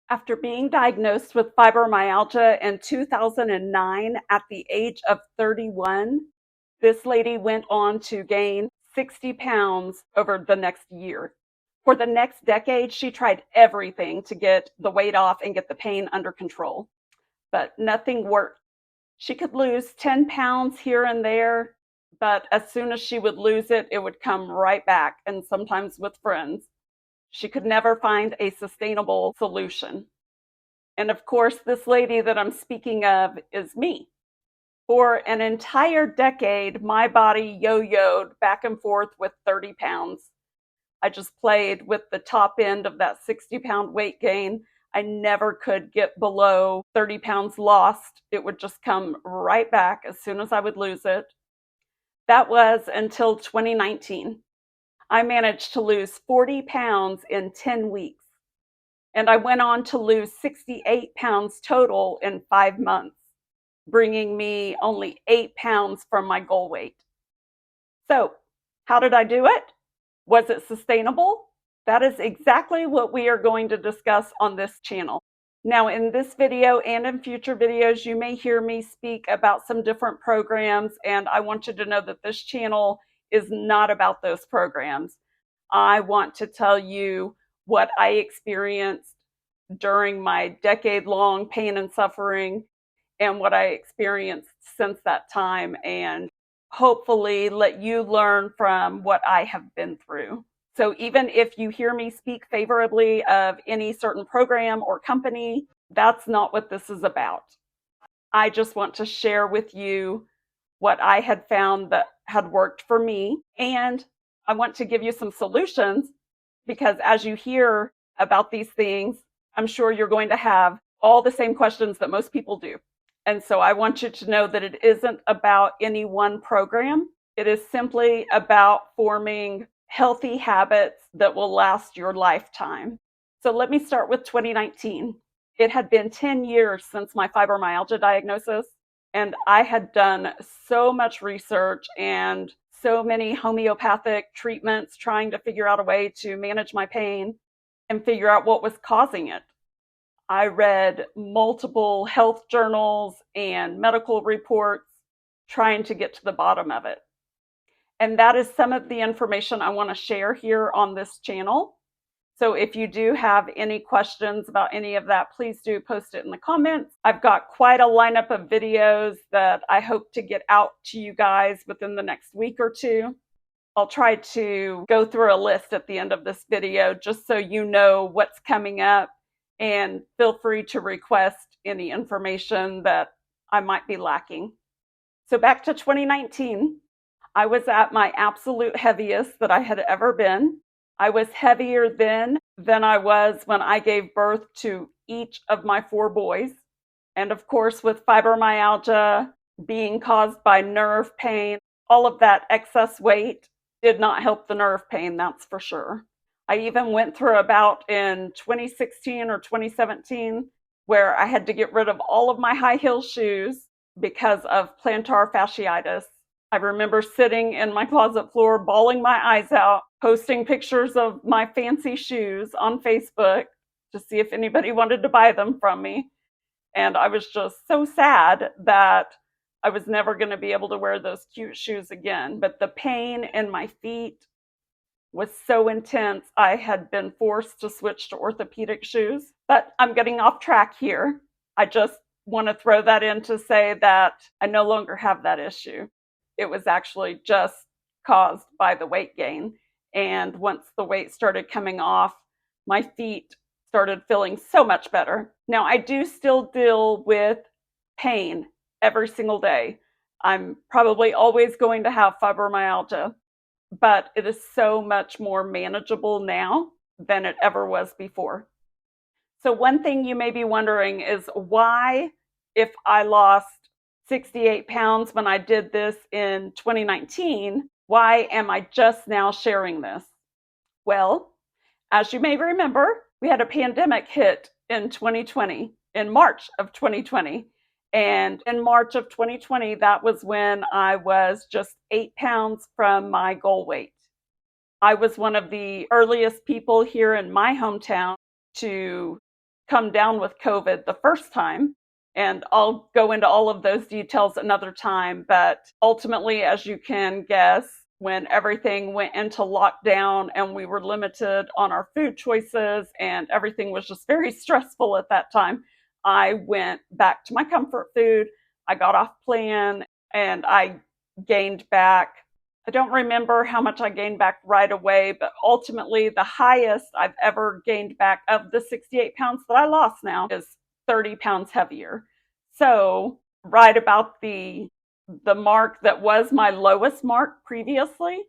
After being diagnosed with fibromyalgia in 2009 at the age of 31, this lady went on to gain 60 pounds over the next year. For the next decade, she tried everything to get the weight off and get the pain under control, but nothing worked. She could lose 10 pounds here and there, but as soon as she would lose it, it would come right back, and sometimes with friends. She could never find a sustainable solution. And of course, this lady that I'm speaking of is me. For an entire decade, my body yo-yoed back and forth with 30 pounds. I just played with the top end of that 60-pound weight gain. I never could get below 30 pounds lost. It would just come right back as soon as I would lose it. That was until 2019. I managed to lose 40 pounds in 10 weeks. And I went on to lose 68 pounds total in 5 months, bringing me only 8 pounds from my goal weight. So, how did I do it? Was it sustainable? That is exactly what we are going to discuss on this channel. Now, in this video and in future videos, you may hear me speak about some different programs, and I want you to know that this channel is not about those programs. I want to tell you what I experienced during my decade-long pain and suffering and what I experienced since that time, and hopefully let you learn from what I have been through. So even if you hear me speak favorably of any certain program or company, that's not what this is about. I just want to share with you what I had found that had worked for me, and I want to give you some solutions, because as you hear about these things, I'm sure you're going to have all the same questions that most people do. And so I want you to know that it isn't about any one program. It is simply about forming healthy habits that will last your lifetime. So let me start with 2019. It had been 10 years since my fibromyalgia diagnosis, and I had done so much research and so many homeopathic treatments trying to figure out a way to manage my pain and figure out what was causing it. I read multiple health journals and medical reports trying to get to the bottom of it. And that is some of the information I want to share here on this channel. So if you do have any questions about any of that, please do post it in the comments. I've got quite a lineup of videos that I hope to get out to you guys within the next week or two. I'll try to go through a list at the end of this video just so you know what's coming up, and feel free to request any information that I might be lacking. So back to 2019, I was at my absolute heaviest that I had ever been. I was heavier then than I was when I gave birth to each of my 4 boys. And of course, with fibromyalgia being caused by nerve pain, all of that excess weight did not help the nerve pain, that's for sure. I even went through a bout in 2016 or 2017 where I had to get rid of all of my high heel shoes because of plantar fasciitis. I remember sitting in my closet floor, bawling my eyes out, posting pictures of my fancy shoes on Facebook to see if anybody wanted to buy them from me. And I was just so sad that I was never going to be able to wear those cute shoes again. But the pain in my feet was so intense, I had been forced to switch to orthopedic shoes. But I'm getting off track here. I just want to throw that in to say that I no longer have that issue. It was actually just caused by the weight gain. And once the weight started coming off, my feet started feeling so much better. Now, I do still deal with pain every single day. I'm probably always going to have fibromyalgia, but it is so much more manageable now than it ever was before. So one thing you may be wondering is why, if I lost 68 pounds when I did this in 2019, why am I just now sharing this? Well, as you may remember, we had a pandemic hit in 2020, in March of 2020. And in March of 2020, that was when I was just 8 pounds from my goal weight. I was one of the earliest people here in my hometown to come down with COVID the first time. And I'll go into all of those details another time. But ultimately, as you can guess, when everything went into lockdown and we were limited on our food choices and everything was just very stressful at that time, I went back to my comfort food. I got off plan and I gained back. I don't remember how much I gained back right away, but ultimately the highest I've ever gained back of the 68 pounds that I lost now is 30 pounds heavier. So right about the mark that was my lowest mark previously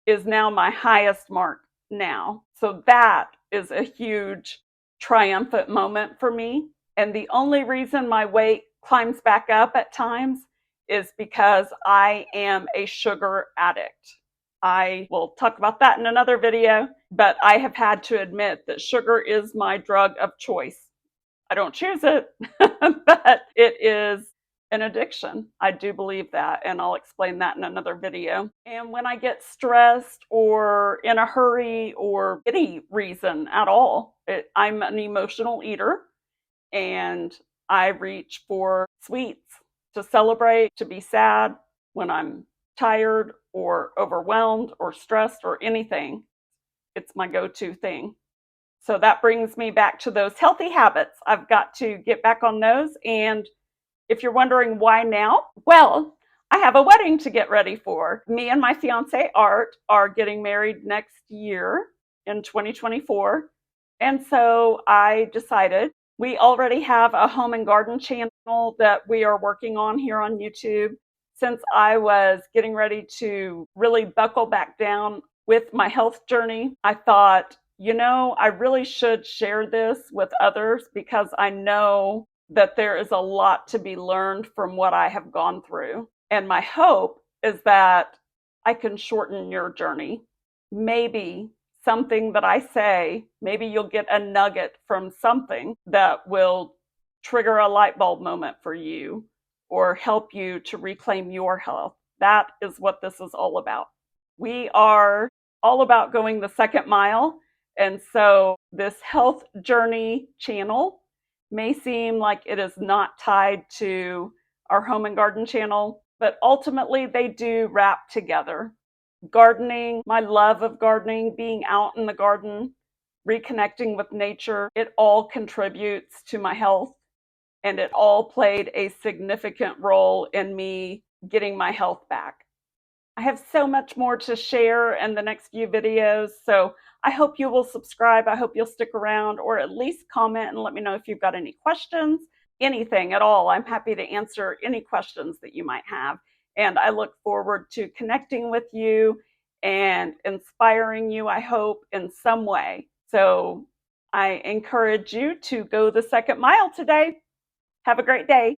is now my highest mark now. So that is a huge triumphant moment for me. And the only reason my weight climbs back up at times is because I am a sugar addict. I will talk about that in another video, but I have had to admit that sugar is my drug of choice. I don't choose it, but it is an addiction. I do believe that, and I'll explain that in another video. And when I get stressed or in a hurry or any reason at all, I'm an emotional eater, and I reach for sweets to celebrate, to be sad when I'm tired or overwhelmed or stressed or anything. It's my go-to thing. So that brings me back to those healthy habits. I've got to get back on those. And if you're wondering why now, well, I have a wedding to get ready for. Me and my fiance, Art, are getting married next year in 2024. And so I decided we already have a home and garden channel that we are working on here on YouTube. Since I was getting ready to really buckle back down with my health journey, I thought, I really should share this with others because I know that there is a lot to be learned from what I have gone through. And my hope is that I can shorten your journey. Maybe something that I say, maybe you'll get a nugget from something that will trigger a light bulb moment for you or help you to reclaim your health. That is what this is all about. We are all about going the second mile. And so this health journey channel may seem like it is not tied to our home and garden channel, but ultimately they do wrap together. Gardening, my love of gardening, being out in the garden, reconnecting with nature, it all contributes to my health, and it all played a significant role in me getting my health back. I have so much more to share in the next few videos, so I hope you will subscribe. I hope you'll stick around or at least comment and let me know if you've got any questions, anything at all. I'm happy to answer any questions that you might have. And I look forward to connecting with you and inspiring you, I hope, in some way. So I encourage you to go the second mile today. Have a great day.